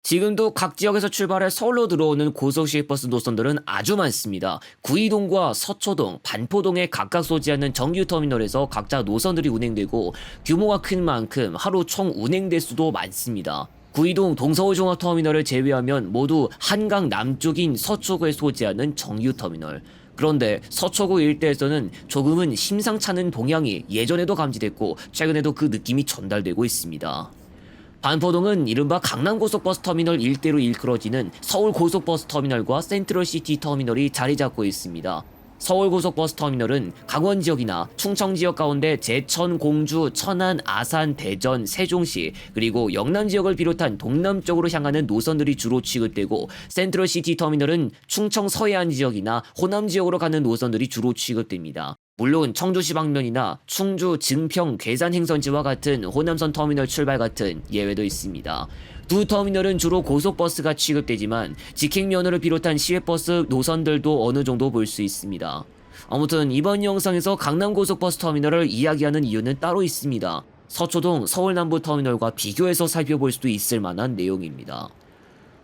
지금도 각 지역에서 출발해 서울로 들어오는 고속시외버스 노선들은 아주 많습니다. 구이동과 서초동, 반포동에 각각 소지하는 정규터미널에서 각자 노선들이 운행되고 규모가 큰 만큼 하루 총 운행 대수도 많습니다. 구이동 동서울종합터미널을 제외하면 모두 한강 남쪽인 서초구에 소지하는 정규터미널. 그런데 서초구 일대에서는 조금은 심상찮은 동향이 예전에도 감지됐고 최근에도 그 느낌이 전달되고 있습니다. 반포동은 이른바 강남고속버스터미널 일대로 일컬어지는 서울고속버스터미널과 센트럴시티터미널이 자리잡고 있습니다. 서울고속버스터미널은 강원지역이나 충청지역 가운데 제천, 공주, 천안, 아산, 대전, 세종시 그리고 영남지역을 비롯한 동남쪽으로 향하는 노선들이 주로 취급되고 센트럴시티터미널은 충청 서해안 지역이나 호남 지역으로 가는 노선들이 주로 취급됩니다. 물론 청주시 방면이나 충주, 증평, 괴산 행선지와 같은 호남선 터미널 출발 같은 예외도 있습니다. 두 터미널은 주로 고속버스가 취급되지만 직행면허를 비롯한 시외버스 노선들도 어느 정도 볼 수 있습니다. 아무튼 이번 영상에서 강남고속버스 터미널을 이야기하는 이유는 따로 있습니다. 서초동 서울남부터미널과 비교해서 살펴볼 수도 있을 만한 내용입니다.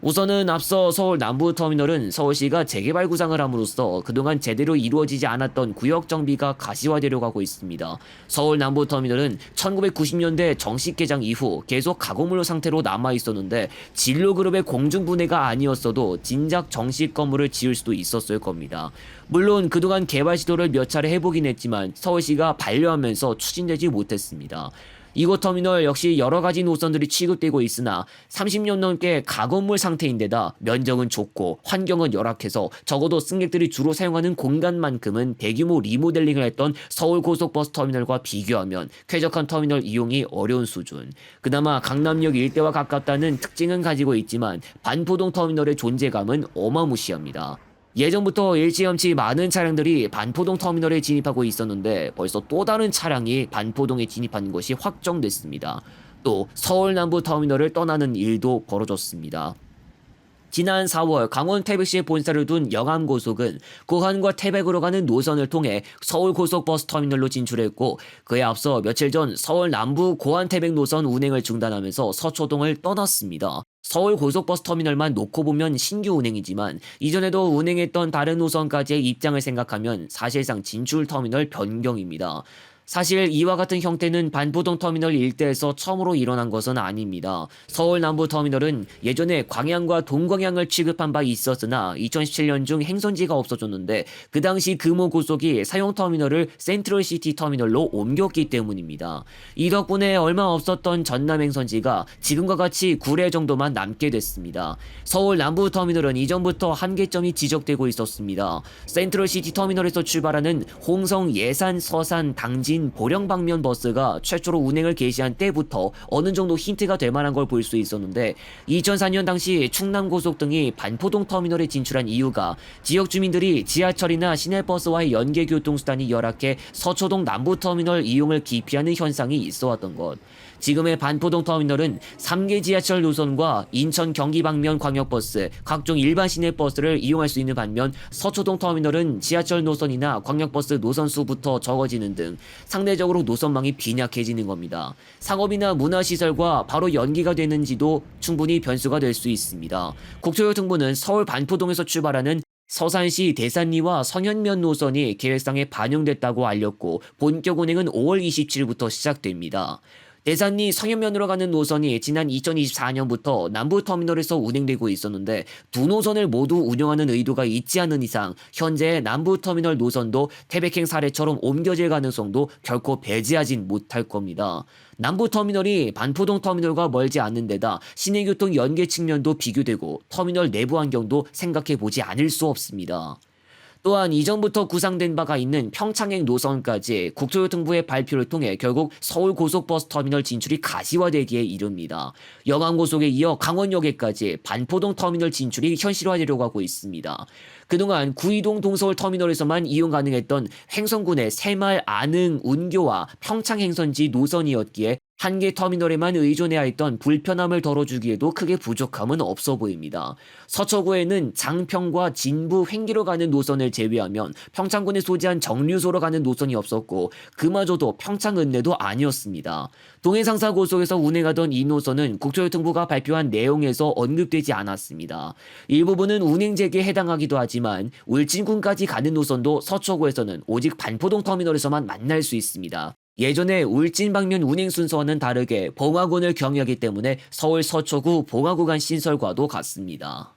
우선은 앞서 서울 남부터미널은 서울시가 재개발 구상을 함으로써 그동안 제대로 이루어지지 않았던 구역 정비가 가시화되려 가고 있습니다. 서울 남부터미널은 1990년대 정식 개장 이후 계속 가공물 상태로 남아 있었는데 진로그룹의 공중분해가 아니었어도 진작 정식 건물을 지을 수도 있었을 겁니다. 물론 그동안 개발 시도를 몇 차례 해보긴 했지만 서울시가 반려하면서 추진되지 못했습니다. 이곳 터미널 역시 여러가지 노선들이 취급되고 있으나 30년 넘게 가건물 상태인데다 면적은 좁고 환경은 열악해서 적어도 승객들이 주로 사용하는 공간만큼은 대규모 리모델링을 했던 서울고속버스 터미널과 비교하면 쾌적한 터미널 이용이 어려운 수준. 그나마 강남역 일대와 가깝다는 특징은 가지고 있지만 반포동 터미널의 존재감은 어마무시합니다. 예전부터 일찌감치 많은 차량들이 반포동 터미널에 진입하고 있었는데 벌써 또 다른 차량이 반포동에 진입하는 것이 확정됐습니다. 또 서울 남부 터미널을 떠나는 일도 벌어졌습니다. 지난 4월 강원 태백시에 본사를 둔 영암고속은 고한과 태백으로 가는 노선을 통해 서울고속버스터미널로 진출했고 그에 앞서 며칠 전 서울 남부 고한 태백 노선 운행을 중단하면서 서초동을 떠났습니다. 서울고속버스터미널만 놓고 보면 신규 운행이지만 이전에도 운행했던 다른 노선까지의 입장을 생각하면 사실상 진출터미널 변경입니다. 사실 이와 같은 형태는 반포동 터미널 일대에서 처음으로 일어난 것은 아닙니다. 서울 남부터미널은 예전에 광양과 동광양을 취급한 바 있었으나 2017년 중 행선지가 없어졌는데 그 당시 금호고속이 사용터미널을 센트럴시티 터미널로 옮겼기 때문입니다. 이 덕분에 얼마 없었던 전남 행선지가 지금과 같이 구례 정도만 남게 됐습니다. 서울 남부터미널은 이전부터 한계점이 지적되고 있었습니다. 센트럴시티 터미널에서 출발하는 홍성, 예산, 서산, 당진, 보령 방면 버스가 최초로 운행을 개시한 때부터 어느 정도 힌트가 될 만한 걸 볼 수 있었는데 2004년 당시 충남고속 등이 반포동 터미널에 진출한 이유가 지역 주민들이 지하철이나 시내버스와의 연계 교통수단이 열악해 서초동 남부터미널 이용을 기피하는 현상이 있어왔던 것. 지금의 반포동 터미널은 3개 지하철 노선과 인천 경기 방면 광역버스, 각종 일반 시내버스를 이용할 수 있는 반면 서초동 터미널은 지하철 노선이나 광역버스 노선 수부터 적어지는 등 상대적으로 노선망이 빈약해지는 겁니다. 상업이나 문화시설과 바로 연계가 되는지도 충분히 변수가 될 수 있습니다. 국토교통부는 서울 반포동에서 출발하는 서산시 대산리와 성현면 노선이 계획상에 반영됐다고 알렸고 본격 운행은 5월 27일부터 시작됩니다. 대산리 성현면으로 가는 노선이 지난 2024년부터 남부터미널에서 운행되고 있었는데 두 노선을 모두 운영하는 의도가 있지 않은 이상 현재 남부터미널 노선도 태백행 사례처럼 옮겨질 가능성도 결코 배제하진 못할 겁니다. 남부터미널이 반포동 터미널과 멀지 않는 데다 시내교통 연계 측면도 비교되고 터미널 내부 환경도 생각해보지 않을 수 없습니다. 또한 이전부터 구상된 바가 있는 평창행 노선까지 국토교통부의 발표를 통해 결국 서울고속버스터미널 진출이 가시화되기에 이릅니다. 영암고속에 이어 강원역에까지 반포동 터미널 진출이 현실화되려고 하고 있습니다. 그동안 구이동 동서울터미널에서만 이용 가능했던 횡성군의 새말, 안흥, 운교와 평창행선지 노선이었기에 한 개 터미널에만 의존해야 했던 불편함을 덜어주기에도 크게 부족함은 없어 보입니다. 서초구에는 장평과 진부 횡기로 가는 노선을 제외하면 평창군에 소지한 정류소로 가는 노선이 없었고 그마저도 평창읍내도 아니었습니다. 동해상사고속에서 운행하던 이 노선은 국토교통부가 발표한 내용에서 언급되지 않았습니다. 일부분은 운행 재개에 해당하기도 하지만 울진군까지 가는 노선도 서초구에서는 오직 반포동 터미널에서만 만날 수 있습니다. 예전에 울진 방면 운행 순서와는 다르게 봉화군을 경유하기 때문에 서울 서초구 봉화구 간 신설과도 같습니다.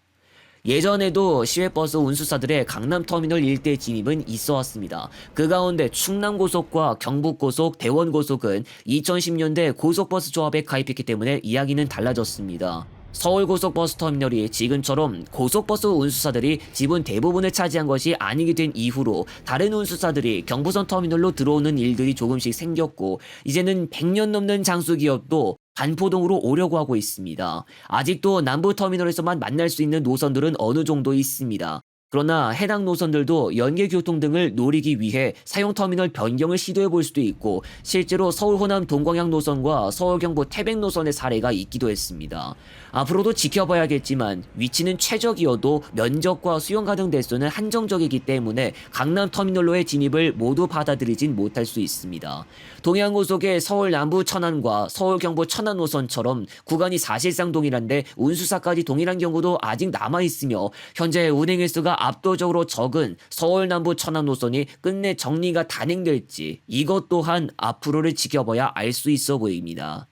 예전에도 시외버스 운수사들의 강남터미널 일대 진입은 있어 왔습니다. 그 가운데 충남고속과 경북고속, 대원고속은 2010년대 고속버스 조합에 가입했기 때문에 이야기는 달라졌습니다. 서울고속버스터미널이 지금처럼 고속버스 운수사들이 지분 대부분을 차지한 것이 아니게 된 이후로 다른 운수사들이 경부선 터미널로 들어오는 일들이 조금씩 생겼고 이제는 100년 넘는 장수기업도 반포동으로 오려고 하고 있습니다. 아직도 남부터미널에서만 만날 수 있는 노선들은 어느 정도 있습니다. 그러나 해당 노선들도 연계교통 등을 노리기 위해 사용터미널 변경을 시도해 볼 수도 있고 실제로 서울 호남 동광양 노선과 서울 경부 태백 노선의 사례가 있기도 했습니다. 앞으로도 지켜봐야겠지만 위치는 최적이어도 면적과 수용 가능 대수는 한정적이기 때문에 강남터미널로의 진입을 모두 받아들이진 못할 수 있습니다. 동해안고속의 서울 남부 천안과 서울 경부 천안 노선처럼 구간이 사실상 동일한데 운수사까지 동일한 경우도 아직 남아있으며 현재 운행 횟수가 압도적으로 적은 서울 남부 천안 노선이 끝내 정리가 단행될지 이것 또한 앞으로를 지켜봐야 알 수 있어 보입니다.